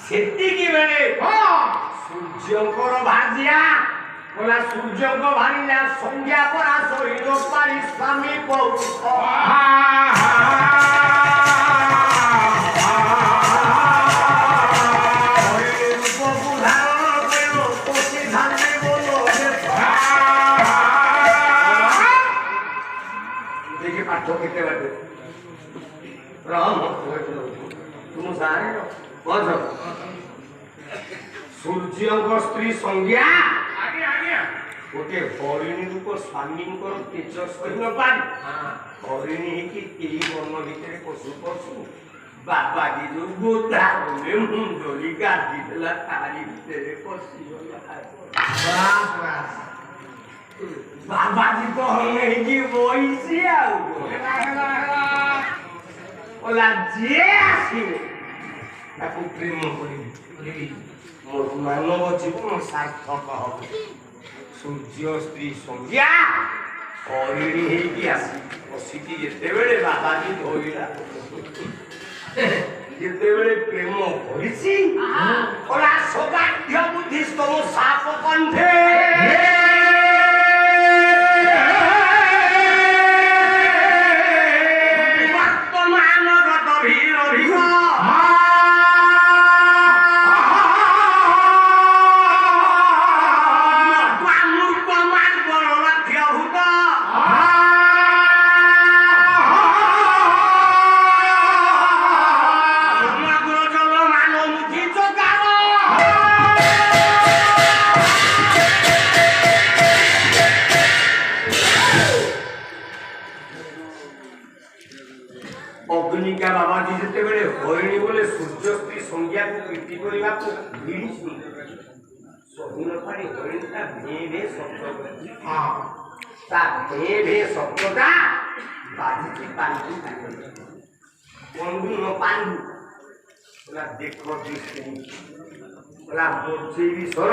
ସେତିକି ବେଳେ ସୂର୍ଯ୍ୟଙ୍କର ଭାଜିଆ ବୋଲା ସୂର୍ଯ୍ୟଙ୍କ ଭାରିଲା ସଂଜ୍ଞା ପରା ଶରୀର ପାରି ସ୍ୱାମୀ ପୌଷ ପାଠ କେତେ ବାଟେ ତୁମ ସାରେ ସୂର୍ଯ୍ୟଙ୍କ ସ୍ତ୍ରୀ ସଂଜ୍ଞା ଗୋଟେ ହରିଣୀ ରୂପ ସ୍ୱାମୀଙ୍କର ତେଜ ସହି ନ ପାରି ହରିଣୀ ହେଇକି କେହି ମନ ଭିତରେ ପଶୁ ପଶୁ ବାବାଜୀ ଯୋଉ ଗୋଦା ମୁଣ୍ଡଳି ଗାଧି ଦେଲା ତାରି ଭିତରେ ପଶିଗଲା ବାବାଜୀ ତ ହେଇକି ବଇଛି ଆଉ ଓଲା ଯିଏ ଆସିବେ ତାକୁ ପ୍ରେମ କରିବି ମୋର ମାନବ ଜୀବନ ସାର୍ଥକ ହବ ସୂର୍ଯ୍ୟ ସ୍ତ୍ରୀ ସଂଜ୍ଞା ହରିଣୀ ହେଇକି ଆସି ବସିକି ଯେତେବେଳେ ବାବାଜୀ ଧରିଲା ଯେତେବେଳେ ପ୍ରେମ କରିଛି ଓଲା ସୌଭାଗ୍ୟ ବୁଦ୍ଧି ତମ ସାପ କଣ୍ଠେ ଅଗ୍ନିକା ବାବାଜୀ ଯେତେବେଳେ ହରିଣୀ ବୋଲେ ସୂର୍ଯ୍ୟ ସ୍ତ୍ରୀ ସଂଜ୍ଞାକୁ ପ୍ରୀତି କରିବାକୁ ଭିଡ଼ିଛି ସହି ନ ପାରି ହରିଣୀଟା ଭେ ଭେ ଶବ୍ଦ ତା ଭେ ଭେ ଶବ୍ଦଟା ବାଜିଛି ପାଣ୍ଡୁ ବନ୍ଧୁ ନ ପାଣ୍ଡୁ ବୋଲା ଦେଖ ବୋଲା ବଞ୍ଚେଇବି ସ୍ୱର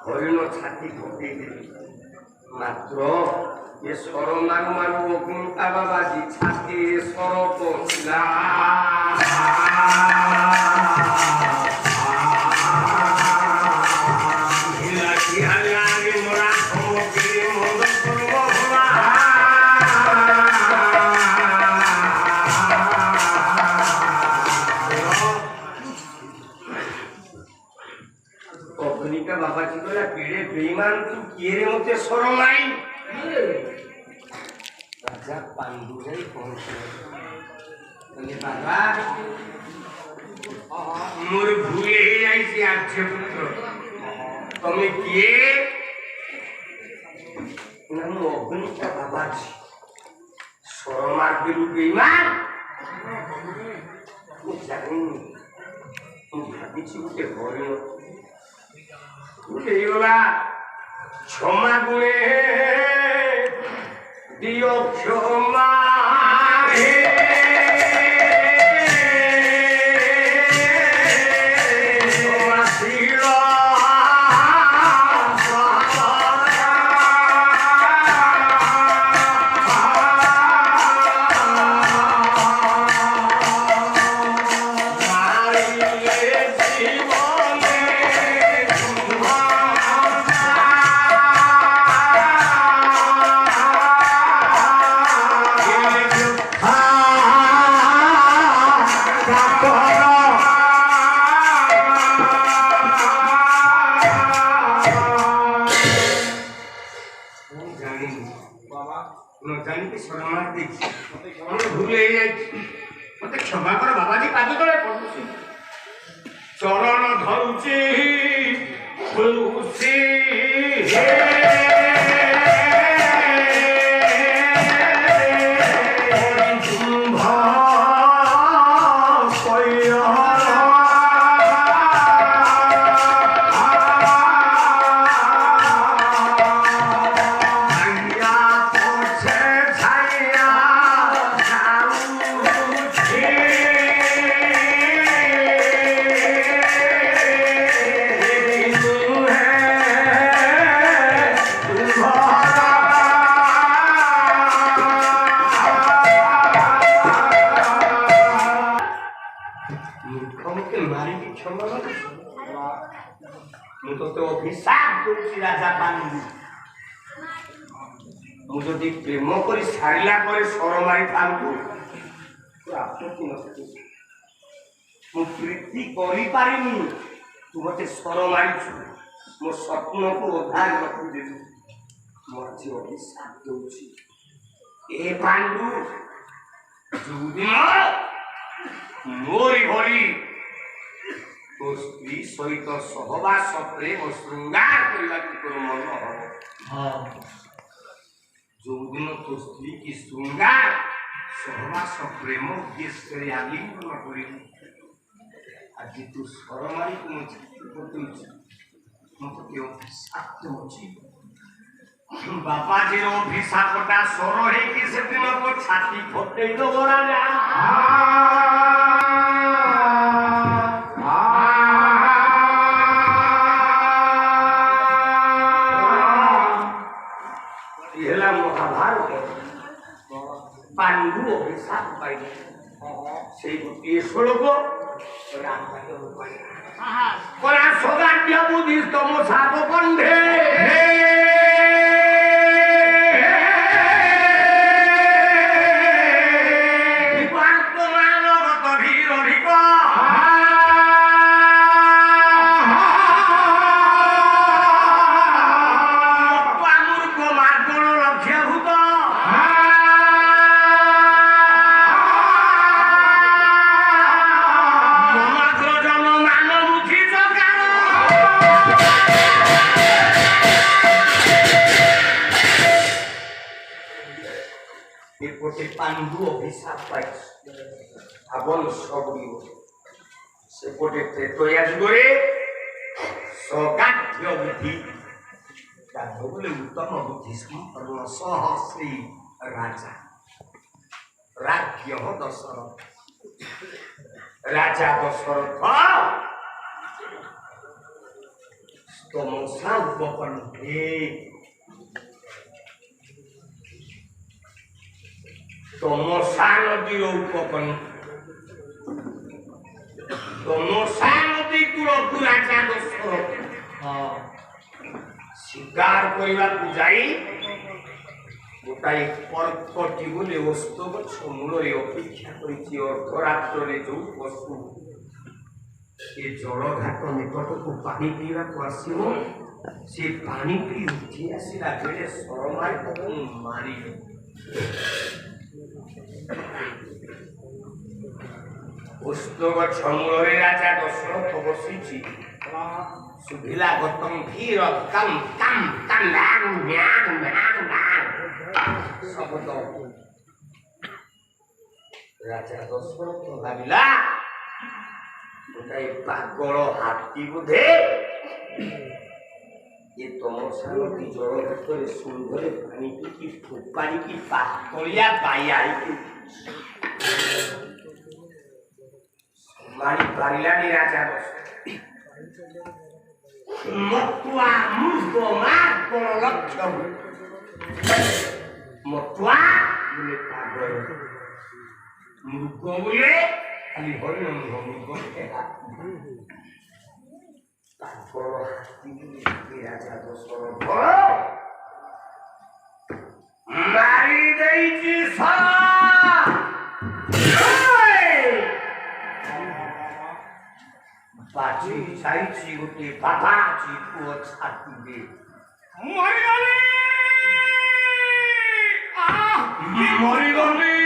ହରିଣ ଛାତି ପକେଇଦେବି ମାତ୍ର ये स्वर मारू मारू अग्निका बाबाजी छाती स्वर पहुंचला अग्निका बाबाजी कहला केड़े बेईमान तू किए रे मते स्वर लाई राजा पांडु जाई पहुंचे बाबा मोर भूल ही जाइसी आज्य पुत्र तमे किए नाम अग्निका बाबाजी सरमार बिरु बेईमान मु जानी मु भाबिछि गुटे हरिण गुटे गला क्षमा गुणे दियो क्षमा मत क्षमा कर बाबाजी पाद तले पड़ुची चरण धरुची खुलुची ମୂର୍ଖମତେ ମାରିକି କ୍ଷମା ମାଗୁଛୁ ମୁଁ ତତେ ଅଭିଶାପ ଦଉଛି ରାଜା ପାଣ୍ଡୁ ମୁଁ ଯଦି ପ୍ରେମ କରି ସାରିଲା ପରେ ସର ମାରିଥାନ୍ତୁ ଆପତ୍ତି ନଥିଲା ମୁଁ ପ୍ରୀତି କରିପାରିନି ତୁ ମତେ ସର ମାରିଛୁ ମୋ ସ୍ୱପ୍ନକୁ ଅଧାରେ ରଖିଦେଲୁ ମୁଁ ଆଜି ଅଭିଶାପ ଦଉଛି ଏ ପାଣ୍ଡୁ ଯୋଉଦିନ ମୋରି ଭଳି ତୋ ସ୍ତ୍ରୀ ସହିତ ସହବାସ ପ୍ରେମ ଶୃଙ୍ଗାର କରିବାକୁ ତୋର ମନ ହବ ଯୋଉଦିନ ତୋ ସ୍ତ୍ରୀ କି ଶୃଙ୍ଗାର ସହବାସ ପ୍ରେମ ଉଦ୍ଦେଶ୍ୟରେ ଆଲିଙ୍ଗନ କରିବୁ ଆଜି ତୁ ସ୍ୱର ମାରିକୁ ମୋ ଛାତି ପକେଇଛୁ ମୁଁ ତୋତେ ଅଭିଶାପ ଦେଉଛି ବାପାଜୀର ଅଭିଶାପଟା ସ୍ୱର ହେଇକି ସେଦିନ ତୋ ଛାତି ଫଟେଇ ଦବ ରାଜା ହେଲା ମହାଭାରତ ପାଣ୍ଡୁ ଅଭିଶାପ ପାଇଲେ সেই গোটিয়ে শ্লোক সৌগান্ধ্য বুদ্ধিস্তম সাপকণ্ঠে পাণ্ডু অভিশাপ পাইছে আবল সবরিব সেপটে ত্রেতয়া যুগরে সগাঢ্য বুদ্ধি গাঢ় বলে উত্তম বুদ্ধি সম্পন্ন সহস্রী রাজা রাজ্য দশরথ রাজা দশরথ তমসা উপকণ্ঠে তমসা নদীর উপকণ্ঠ তমসা নদী কূলকু রাজা দশরথ শিকার করিବାକୁ যাই গোটাଏ କର୍କଟି ବୋଲି ଓସ୍ତ ଗଛ ମୂଳରେ ଅପେକ୍ଷା କରିଛି ଅର୍ଦ୍ଧରାତ୍ରରେ ଯୋଉ ପଶୁ ଏ ଜଳଘାଟ ନିକଟକୁ ପାଣି ପିଇବାକୁ ଆସିବ ସେ ପାଣି ପିଇ ଉଠି ଆସିଲା ବେଳେ ସରମାରି ତାକୁ ମାରିବ ଓସ୍ତ ଗଛ ମୂଳରେ ରାଜା ଦଶରଥ ବସିଛି ଶୁଭିଲା ଗତମ୍ଭୀର କମ୍ କମ୍ କମ୍ ମ୍ୟାଂ ମ୍ୟାଂ ମ୍ୟାଂ ମ୍ୟାଂ ଶବ୍ଦ ରାଜା ଦଶରଥ ଭାବିଲା ଗୋଟାଏ ପାଗଳ ହାତୀ ବୋଧେ ଏ ତମସା ନଦୀ ଜଳ ଭିତରେ ସୁନ୍ଦରରେ ପାଣି ପିଇକି ଫୋପାଡ଼ିକି ପାତଳିଆ ବାଇଆ ହେଇକି ମାରି ପାରିଲାନି ରାଜା ମତୁଆ ମୃଗ ମାର୍ଗଣ ଲକ୍ଷ୍ୟ ମତୁଆ ବୋଲେ ପାଗଳ ମୃଗ ବୋଲେ ଖାଲି ହରିଣ ନୁହଁ ମୃଗ ପାଗଳ ହାତୀ ବୋଲି ରାଜା ଦଶରଥ ମାରି ଦେଇଛି ବାଜି ଯାଇଛି ଗୋଟିଏ ବାବାଜୀ ପୁଅ ଛାତିରେ ମରିଗଲି ମରିଗଲି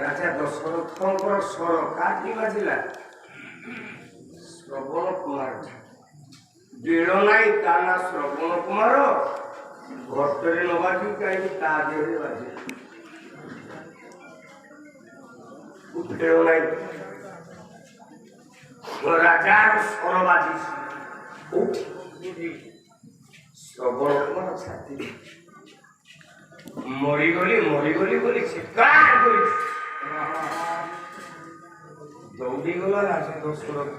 ରାଜା ଦଶରଥଙ୍କର ସ୍ୱର କାଠି ବାଜିଲା ଶ୍ରବଣ କୁମାର। ବେଳ ନାହିଁ ତା ନା ଶ୍ରବଣ କୁମାର, ଘଟରେ ନ ବାଜି କାହିଁକି ତା ଦେହରେ ବାଜେ। ବେଳ ନାହିଁ ରାଜାର ସ୍ୱର ବାଜିଛି କୋଉଠି? ଶ୍ରବଣ କୁମାର ଛାତି। ମରିଗଲି ମରିଗଲି ବୋଲି ଚିତ୍କାର କରିଛି। ଦୌଡ଼ିଗଲା ରାଜା ଦଶରଥ।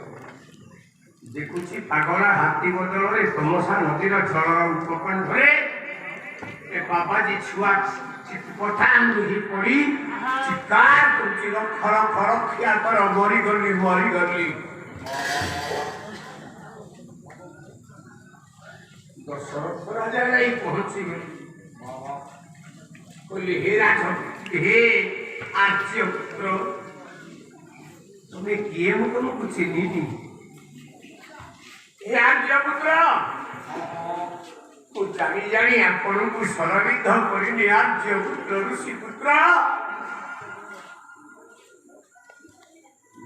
ଦେଖୁଛି ପାଗଳା ହାତୀ ବଦଳରେ ତମସା ନଦୀର ଜଳ ଉପକଣ୍ଠରେ ଏ ବାବାଜୀ ଛୁଆ ପଠାଣ ଦୁହି ପଡ଼ି ଚିତ୍କାର କରୁଛି, ଖର ଖର ଖିଆ କର, ମରିଗଲି ମରିଗଲି। ଦଶରଥ ରାଜା ଯାଇ ପହଞ୍ଚିଗଲେ। କହିଲେ ହେ ରାଜ, ହେ ଆର୍ଯ୍ୟ ପୁତ୍ର, ତୁମେ କିଏ ମୁଁ ତମକୁ ଚିହ୍ନିନି। ହେ ଆର୍ଯ୍ୟ ପୁତ୍ର, ମୁଁ ଜାଣି ଜାଣି ଆପଣଙ୍କୁ ସରବିଦ୍ଧ କରିନି। ଆର୍ଯ୍ୟ ପୁତ୍ର, ଋଷି ପୁତ୍ର,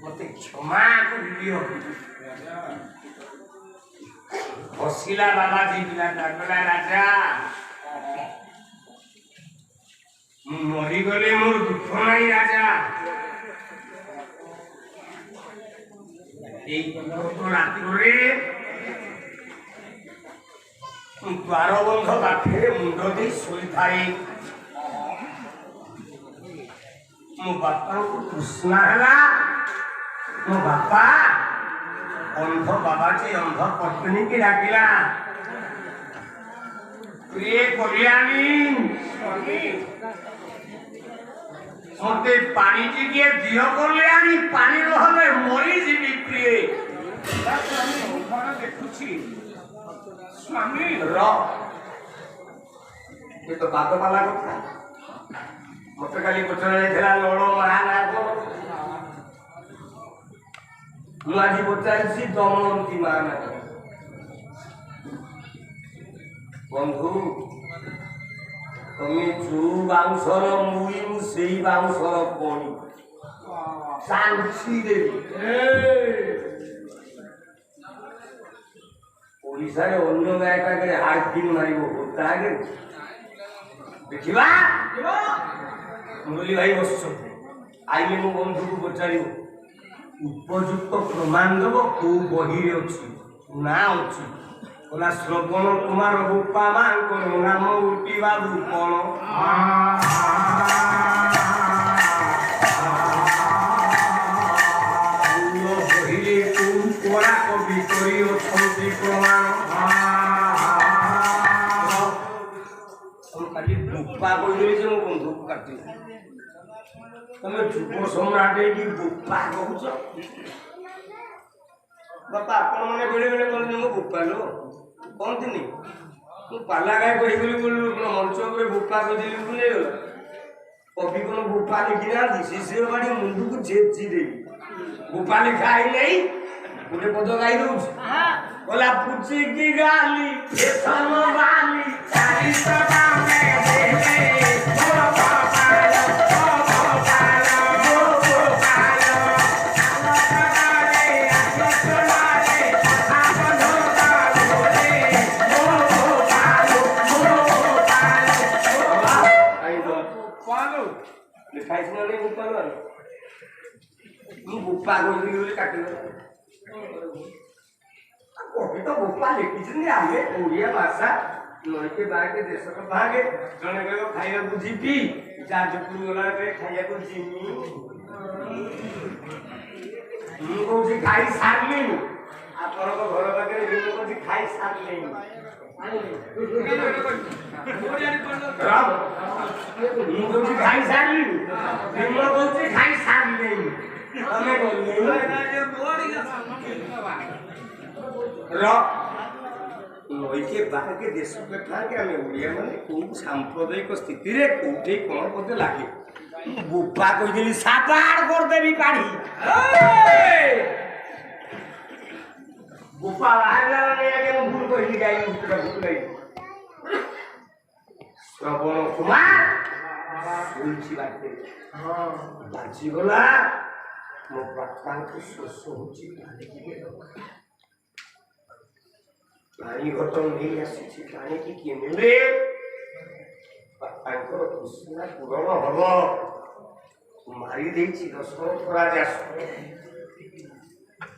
ମତେ କ୍ଷମା କରିଦିଅ। ହସିଲା ବାବାଜୀ ପିଲାଟା, କହିଲା ରାଜା ମୁଁ ମରିଗଲେ ମୋର ଦୁଃଖ ନାହିଁ ରାଜା। এই ରାତ୍ରରେ ଦ୍ୱାରବନ୍ଧ ପାଖରେ ମୁଣ୍ଡ ଦେଇ ଶୋଇଥାଏ। ମୋ ବାପାଙ୍କୁ ତୃଷ୍ଣା ହେଲା। ମୋ ବାପା ଅନ୍ଧ ବାବାଜୀ ଅନ୍ଧ ପତ୍ନୀକି ଡାକିଲା, ପ୍ରିୟ କଲ୍ୟାଣୀ ମତେ ପାଣି ଟିକେ ଦିଅ କଲ୍ୟାଣୀ, ପାଣି ନହେଲେ ମରିଯିବି ପ୍ରିୟ। ଦେଖୁଛି ସ୍ୱାମୀ ଏ ତ ବାଦ ପାଲା କଥା। ମତେ କାଲି ପଚରା ଯାଇଥିଲା ନଳ ମହାନାଗ, ମୁଁ ଆଜି ପଚାରିଛି ଦମୟନ୍ତୀ ମହାନାଗ। ବନ୍ଧୁ ତମେ ଯୋଉ ବାଉଁଶର ମୁଇ, ମୁଁ ସେଇ ବାଉଁଶର ପଣି ଚାଞ୍ଚି ଦେବି। ଓଡ଼ିଶାରେ ଅନ୍ୟ ଗାଈ ପାଖରେ ହାର୍ଟିଂ ମାରିବ ତା ଆଗରେ ଦେଖିବା। ମୁରଲି ଭାଇ ବସୁଛନ୍ତି, ଆଇଲେ ମୋ ବନ୍ଧୁକୁ ପଚାରିବ, ଉପଯୁକ୍ତ ପ୍ରମାଣ ଦେବ କୋଉ ବହିରେ ଅଛି ନା ଅଛି। କହିଲା ଶ୍ରବଣ କୁମାର ବୋପା ମାଙ୍କର ନାମ ଉଠିବା ଭୂପଣ। ବହିରେ କୋଉ କଳା କବି କରି ଅଛନ୍ତି ପ୍ରମାଣ। ଖାଲି ବୋପା କହିଦେଲି ଯେ ମୋ ବନ୍ଧୁକୁ କାଟିଲି। ତମେ ଯୁବ ସମ୍ରାଟ ହେଇକି ବୋପା କହୁଛ। ବାପା ଆପଣ ମାନେ ବେଳେ ବେଳେ କହନ୍ତି ମୋ ବୋପା ଲୋ, କହନ୍ତିନି। ମୁଁ ପାଲା ଗାଈ କହିଗଲି ବୋଲି ମଞ୍ଚ ଉପରେ ବୋପା କହିଦେଲି ବୋଲି ନେଇଗଲା। କବି କଣ ବୋପା ଲେଖି ନାହାନ୍ତି, ଶିଶିର ବାଡ଼ି ମୁଣ୍ଡକୁ ଛେଚି ଦେବି। ବୋପା ଲେଖା ହେଇନାହିଁ, ଗୋଟେ ପଦ ଗାଇ ଦଉଛି। କହିଲା ପୁଚିକି ଗାଲି ବାଲି ମୁଁ ବୋପା କହିଦେଲି ବୋଲି କାଟିଦେଲା। କବି ତ ବୋପା ଲେଖିଛନ୍ତି, ଆମେ ଓଡ଼ିଆ ଭାଷା ନଈକେ ବାହାକେ ଦେଶର ଭାଗେ। ଜଣେ କହିବ ଖାଇବାକୁ ଯିବି, ଯାଜପୁର ଗଲା ଖାଇବାକୁ ଯିମି। ମୁଁ କହୁଛି ଖାଇ ସାରିଲିଣି, ଆପଣଙ୍କ ଘର ପାଖରେ ମୁଁ କହୁଛି ଖାଇ ସାରିଲିଣି। ମୁଁ କହୁଛି ଖାଇ ସାରିଲିଣି, ମୁଁ କହୁଛି ଖାଇ ସାରିଲିଣି। ନଈକେ ବାହାକେ ଦେଶ କଥା ଆମେ ଓଡ଼ିଆ ମାନେ କୋଉ ସାମ୍ପ୍ରଦାୟିକ ସ୍ଥିତିରେ କୋଉଠି କଣ ବୋଧେ ଲାଗେ। ବୋପା କହିଦେଲି ସାବାଡ଼ କରିଦେବି ପାଢ଼ି। ବୋପା ବାହାରିଲା ମାନେ ଆଗେ ମୁଁ ଭୁଲ କହିଲି, ଗାଈ ଭୁଲ ଗାଇ। ଶ୍ରବଣ କୁମାର ଶୋଇଛି ବାଟେ ବାଜିଗଲା ମୋ ବାପାଙ୍କୁ ଶୋଷ ହଉଛି ପାଣି ଘଟ ନେଇ ଆସିଛି ପାଣିକି କିଏ ନେଲେ ବାପାଙ୍କର ତୃଷ୍ଣା ପୂରଣ ହବ ମାରି ଦେଇଛି ଦଶରଥ ରାଜା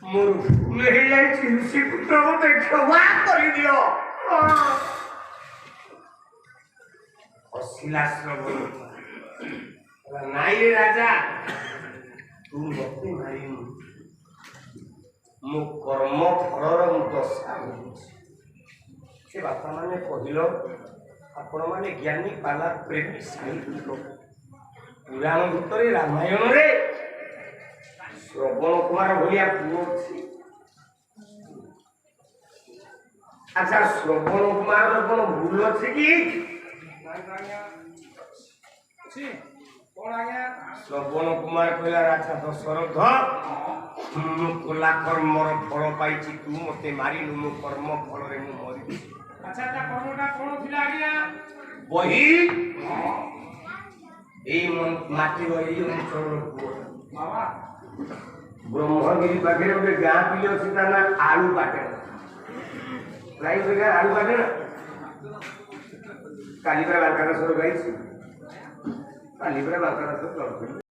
ମୋର ଭୁଲ ହେଇଯାଇଛି ଋଷିପୁତ୍ର ମତେ କ୍ଷମା କରିଦିଅ ହସିଲା ଶ୍ରବଣ ନାଇରେ ରାଜା ତୁ ମତେ ମାରିନୁ ମୋ କର୍ମ ଫଳର ମୁଁ ଦଶା ବୁଝୁଛି ସେ ବାପା ମାନେ କହିଲ ଆପଣ ମାନେ ଜ୍ଞାନୀ ପାଲା ପ୍ରେମୀ ସାହିତ୍ୟିକ ପୁରାଣ ଭିତରେ ରାମାୟଣରେ ଶ୍ରବଣ କୁମାର ଭଳିଆ ପୁଅ ଅଛି ଆଚ୍ଛା ଶ୍ରବଣ କୁମାରର କଣ ଭୁଲ ଅଛି କି ଶ୍ରବଣ କୁମାର କହିଲା ରାଜା ଦଶରଥ ମୁଁ କଲା କର୍ମର ଫଳ ପାଇଛି ତୁ ମତେ ମାରିଲୁ ମୋ କର୍ମ ଫଳରେ ମୁଁ ମରିବି ଆଚ୍ଛା ତା କର୍ମଟା କଣ ଥିଲା ଆଜ୍ଞା ବହି ଏଇ ମାଟି ବହି ଅଞ୍ଚଳର ପୁଅ ବାବା ବ୍ରହ୍ମଗିରି ପାଖରେ ଗୋଟେ ଗାଁ ପିଲେ ଅଛି ତା ନା ଆଳୁ ପାଟେଣା ପ୍ରାୟ ଗୋଟେ ଗାଁ ଆଳୁ ପାଟେଣା କାଲିପରା ବାଙ୍କାରାସର ଗାଇଛି କାଲିପରା ବାଙ୍କାରାସର